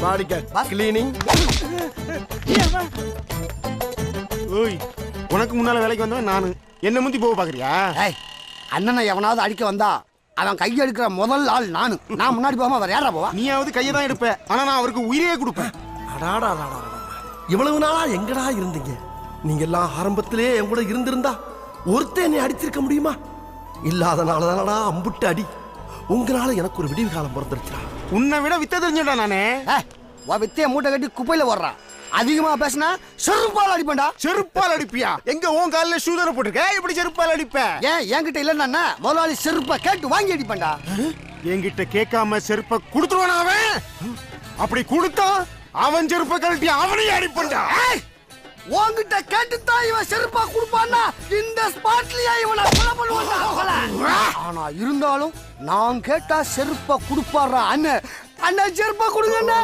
பாடி cleaning. ஓய், உனக்கு முன்னால வேலைக்கு வந்தவன் நானு. என்ன முந்தி போக பாக்குறியா? அண்ணனை எவனாவது அடிக்க வந்தா அவன் கையை எடுக்கிற முதல் ஆள் நானு. நான் முன்னாடி போகாம வேற யாரா போவா? நீயாவது கையை தான் எடுப்ப, ஆனா நான் அவருக்கு உயிரையே கொடுப்பேன். இவ்வளவு நாளா எங்கடா இருந்தீங்க? நீங்க எல்லாம் ஆரம்பத்திலே என் கூட இருந்திருந்தா ஒருத்தன் என்னை அடிச்சிருக்க முடியுமா? இல்லாதனால தானடா அம்புட்டு அடி. உங்களால எனக்கு ஒரு விடிவு காலம் பிறந்துருச்சா? உன்னை விட வித்த தெரிஞ்சடா நானே. வித்தைய மூட்டை கட்டி குப்பையில ஓடுறான். அதிகமா பேசினா செருப்பால் அடிப்பேன்டா. செருப்பால் அடிப்பியா? எங்க உன் காலில் ஷூதரை போட்டுருக்க, இப்படி செருப்பால் அடிப்ப? ஏன் என்கிட்ட இல்லன்னா முதலாளி செருப்பை கேட்டு வாங்கி அடிப்பேன்டா. என்கிட்ட கேட்காம செருப்பை கொடுத்துருவானா அவன்? அப்படி கொடுத்தா அவன் செருப்பை கழட்டி அவனையும் அடிப்பண்டா. உன்கிட்ட கேட்டுத்தான் இவன் செருப்பா கொடுப்பான்னா இந்த ஸ்பாட்லயே இவனை கொலை பண்ணுவான்டா. ஆனா இருந்தாலும் நான் கேட்டா செருப்பா கொடுப்பாரா அண்ணன். அண்ணன் செருப்பா கொடுங்க.